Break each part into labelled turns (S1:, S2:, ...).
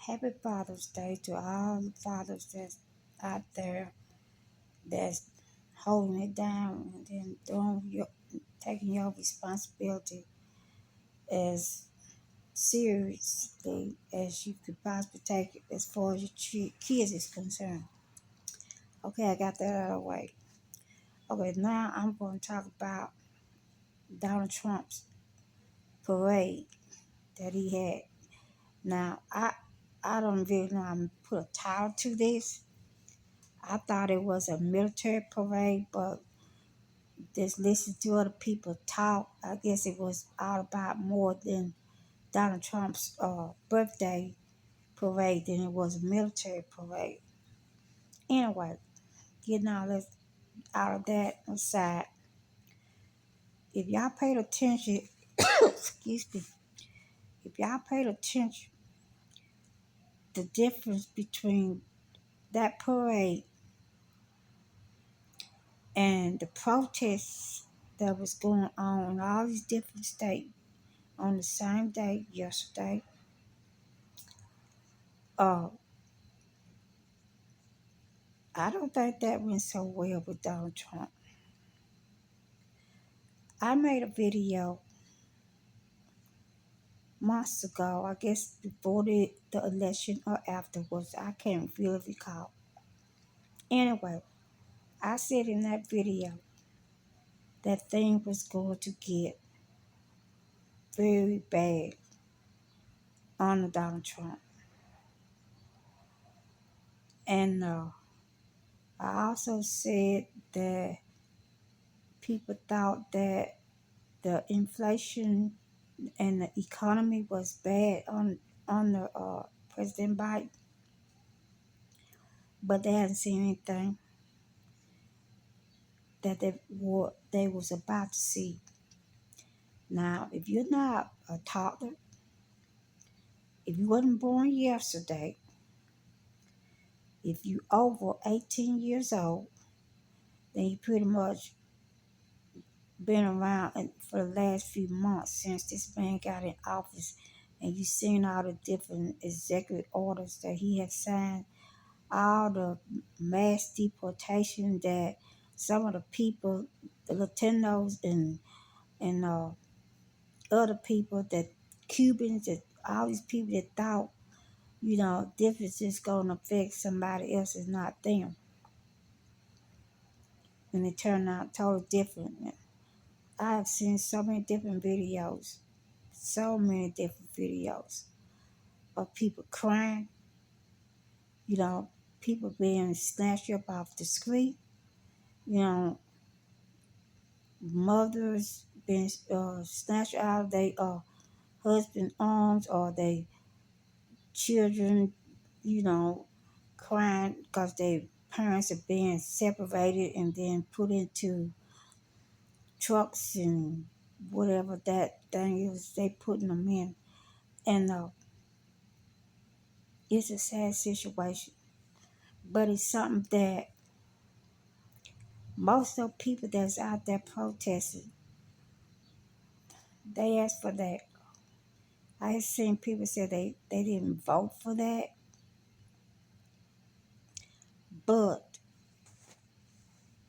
S1: Happy Father's Day to all the fathers that's out there that's holding it down and then taking your responsibility as seriously as you could possibly take it as far as your kids is concerned. Okay, I got that out of the way. Okay, now I'm going to talk about Donald Trump's parade that he had. Now, I don't really know how to put a title to this. I thought it was a military parade, but just listening to other people talk, I guess it was all about more than Donald Trump's birthday parade than it was a military parade. Anyway, getting all this out of that aside, if y'all paid attention, excuse me, if y'all paid attention, the difference between that parade and the protests that was going on in all these different states on the same day yesterday, uh, I don't think that went so well with Donald Trump. I made a video months ago, I guess before the election or afterwards. I can't really recall. Anyway, I said in that video that thing was going to get very bad under Donald Trump. And I also said that people thought that the inflation and the economy was bad on the President Biden, but they hadn't seen anything that they was about to see. Now, if you're not a toddler, if you wasn't born yesterday, if you over 18 years old, then you pretty much been around for the last few months since this man got in office, and you seen all the different executive orders that he had signed, all the mass deportation that some of the people, the Latinos and other people, that Cubans, that all these people that thought, this is just going to affect somebody else is not them. And it turned out totally different. I have seen so many different videos, of people crying, people being snatched up off the street, you know, mothers being snatched out of their husband's arms or their children, crying because their parents are being separated and then put into trucks and whatever that thing is they putting them in. And it's a sad situation, but it's something that most of the people that's out there protesting, they asked for that. I have seen people say they didn't vote for that, but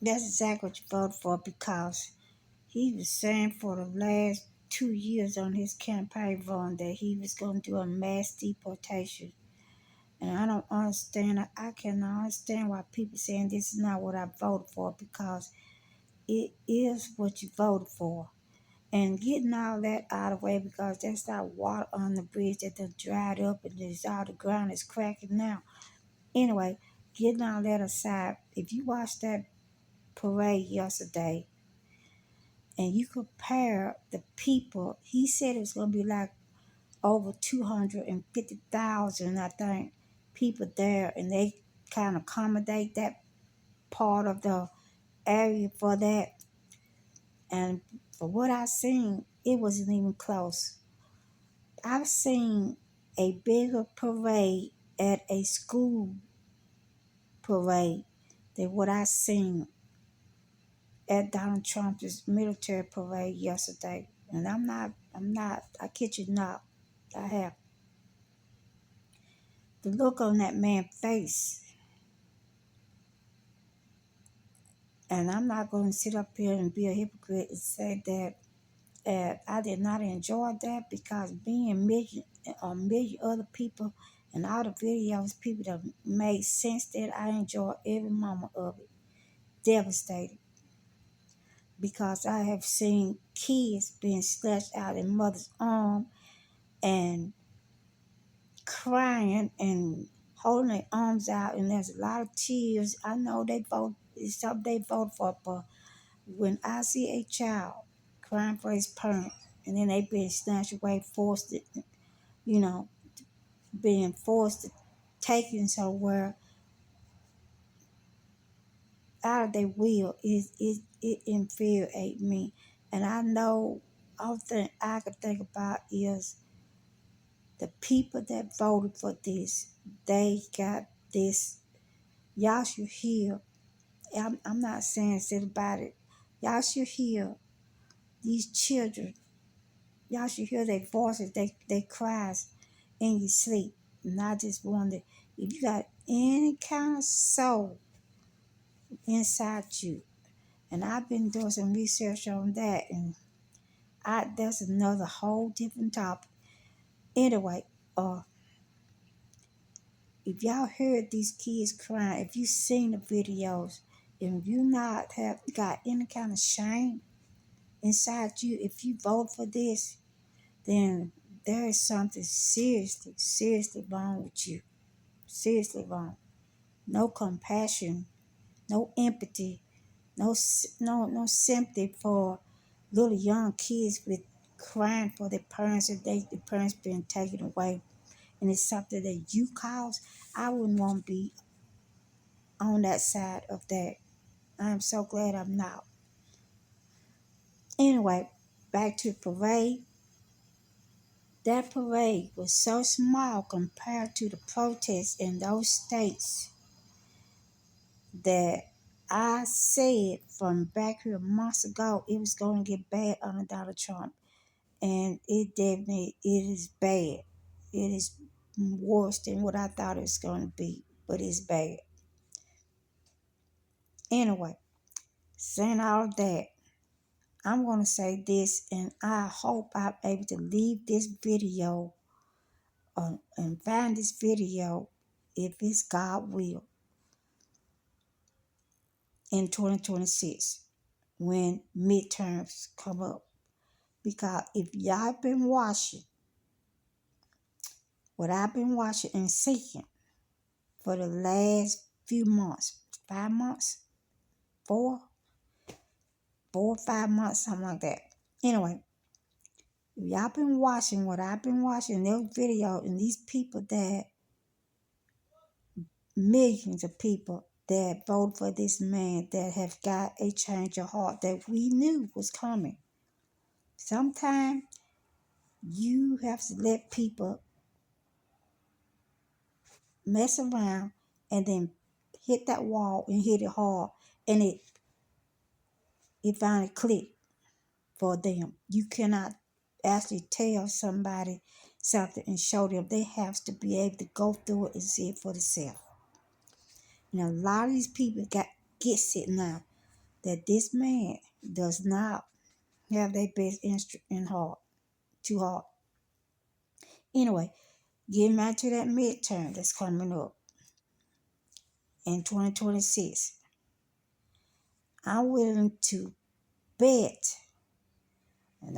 S1: that's exactly what you voted for, because he was saying for the last 2 years on his campaign run that he was going to do a mass deportation. And I don't understand. I cannot understand why people saying this is not what I voted for, because it is what you voted for. And getting all that out of the way, because that's not water on the bridge that done dried up and there's all the ground is cracking now. Anyway, getting all that aside, if you watched that parade yesterday and you compare the people, he said it was going to be like over 250,000, I think, people there, and they kind of accommodate that part of the area for that. And for what I seen, it wasn't even close. I've seen a bigger parade at a school parade than what I seen at Donald Trump's military parade yesterday. And I kid you not, I have. the look on that man's face. And I'm not going to sit up here and be a hypocrite and say that I did not enjoy that, because being a million other people and all the videos people that made sense, that I enjoy every moment of it. Devastated, because I have seen kids being snatched out in mother's arm and crying and holding their arms out, and there's a lot of tears. I know it's something they vote for, but when I see a child crying for his parent and then they being snatched away, you know, being forced to taken somewhere out of their will, it infuriates me. And I know all thing I could think about is the people that voted for this. They got this. Y'all should hear. I'm not saying sit about it. Y'all should hear these children. Y'all should hear their voices, they cries in your sleep. And I just wonder if you got any kind of soul inside you. And I've been doing some research on that, and that's another whole different topic. Anyway, if y'all heard these kids crying, if you seen the videos, if you not have got any kind of shame inside you, if you vote for this, then there is something seriously, seriously wrong with you. Seriously wrong. No compassion, no empathy, no sympathy for little young kids with crying for their parents if the parents been taken away, and it's something that you cause. I wouldn't want to be on that side of that. I'm so glad I'm not. Anyway, back to the parade. That parade was so small compared to the protests in those states that I said from back here months ago it was going to get bad under Donald Trump. And it is bad. It is worse than what I thought it was going to be, but it's bad. Anyway, saying all of that, I'm going to say this, and I hope I'm able to leave this video and find this video, if it's God will, in 2026 when midterms come up. Because if y'all been watching what I've been watching and seeing for the last few months, 5 months, 4 or 5 months, something like that. Anyway, if y'all been watching what I've been watching, those videos, and these people that, millions of people that vote for this man, that have got a change of heart that we knew was coming. Sometimes you have to let people mess around and then hit that wall and hit it hard, and it finally clicked for them. You cannot actually tell somebody something and show them. They have to be able to go through it and see it for themselves. And a lot of these people gets it now that this man does not have their best interest in heart, too hard. Anyway, getting back to that midterm that's coming up in 2026, I'm willing to bet, and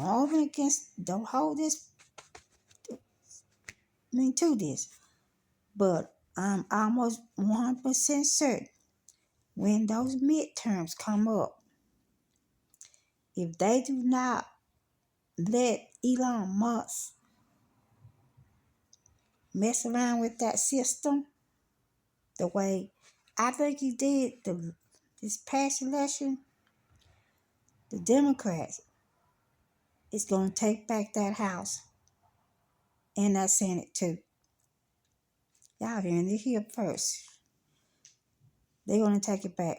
S1: don't hold this, to this, but I'm almost 100% certain when those midterms come up, if they do not let Elon Musk mess around with that system the way I think he did this past election, the Democrats is going to take back that House and that Senate too. Y'all hearing it here first. They're going to take it back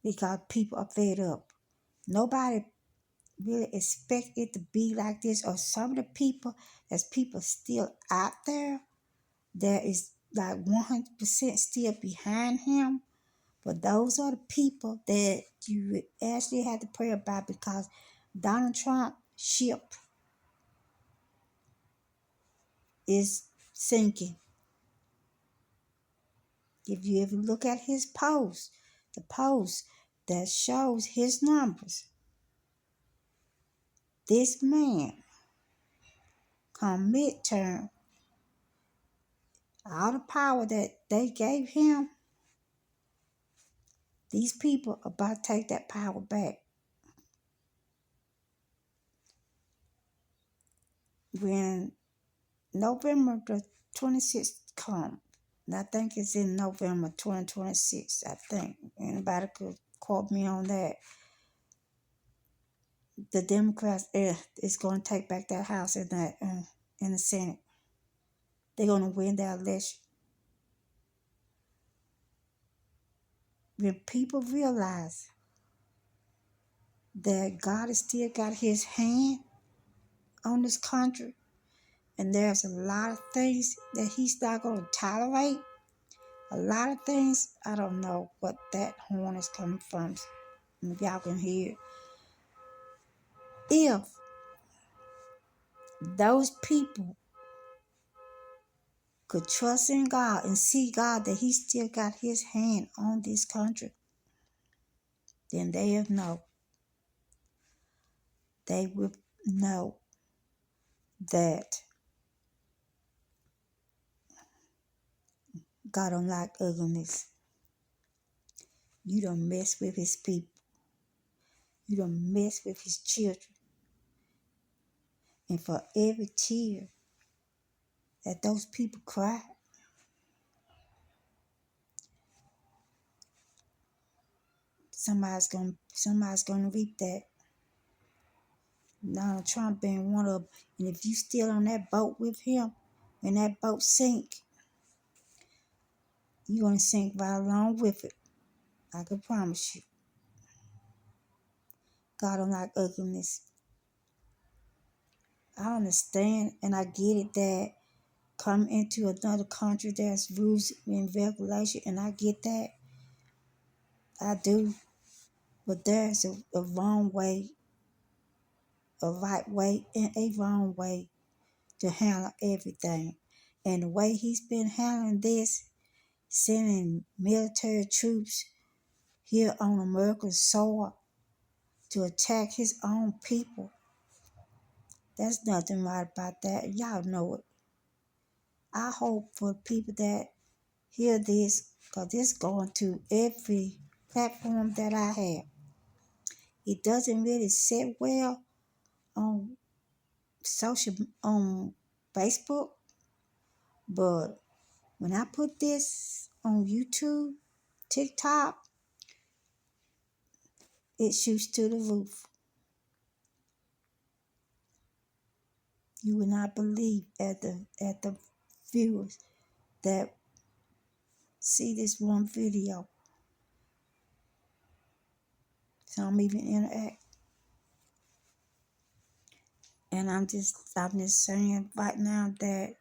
S1: because people are fed up. Nobody really expect it to be like this, or some of the people, there's people still out there that is like 100% still behind him. But those are the people that you actually have to pray about, because Donald Trump's ship is sinking. If you ever look at his post, the post that shows his numbers, this man, come midterm, all the power that they gave him, these people are about to take that power back. When November the 26th comes, and I think it's in November 2026, I think. Anybody could quote me on that. The Democrats is going to take back that house in the Senate. They're going to win that election. When people realize that God has still got his hand on this country, and there's a lot of things that he's not going to tolerate, a lot of things, I don't know what that horn is coming from. If y'all can hear it. If those people could trust in God and see God that he still got his hand on this country, then they'll know. They will know that God don't like ugliness. You don't mess with his people. You don't mess with his children. And for every tear that those people cry, somebody's gonna reap that. Donald Trump being one of them. And if you still on that boat with him, and that boat sink, you're gonna sink right along with it. I can promise you. God don't like ugliness. I understand and I get it that come into another country there's rules and regulation, and I get that. I do. But there's a wrong way, a right way, and a wrong way to handle everything. And the way he's been handling this, sending military troops here on American soil to attack his own people, there's nothing right about that. Y'all know it. I hope for people that hear this, because it's going to every platform that I have. It doesn't really sit well on on Facebook, but when I put this on YouTube, TikTok, it shoots to the roof. You will not believe at the viewers that see this one video. Some even interact. And I'm just saying right now that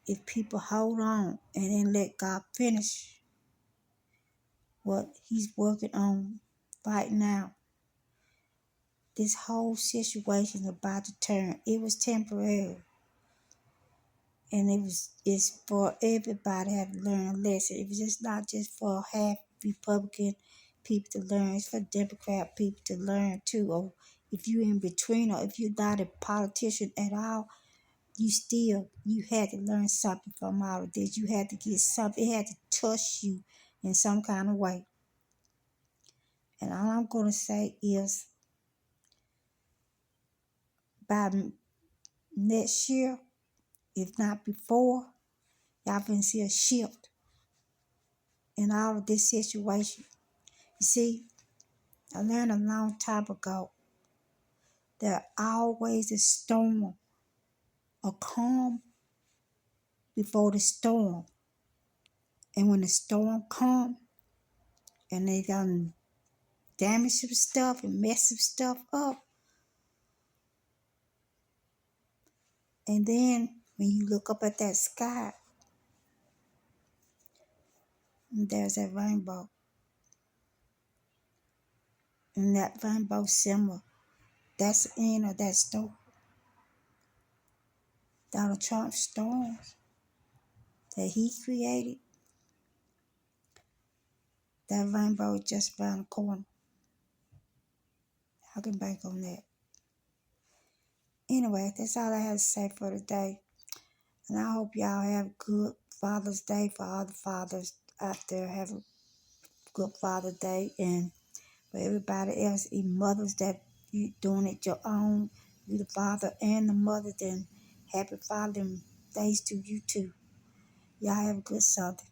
S1: if people hold on and then let God finish what he's working on right now, this whole situation is about to turn. It was temporary. And it's for everybody to have to learn a lesson. It was just not just for half Republican people to learn, it's for Democrat people to learn too. Or if you're in between, or if you're not a politician at all, you had to learn something from all of this. You had to get something, it had to touch you in some kind of way. And all I'm gonna say is by next year, if not before, y'all gonna see a shift in all of this situation. You see, I learned a long time ago that always a storm, a calm before the storm. And when the storm comes and they done damage some stuff and mess some stuff up, and then When you look up at that sky, and there's that rainbow. And that rainbow symbol, that's the end of that story. Donald Trump's storms that he created, that rainbow is just around the corner. I can bank on that. Anyway, that's all I have to say for today. And I hope y'all have a good Father's Day for all the fathers out there. Have a good Father's Day. And for everybody else, even mothers that you doing it your own, you the father and the mother, then happy Father's Days to you too. Y'all have a good Sunday.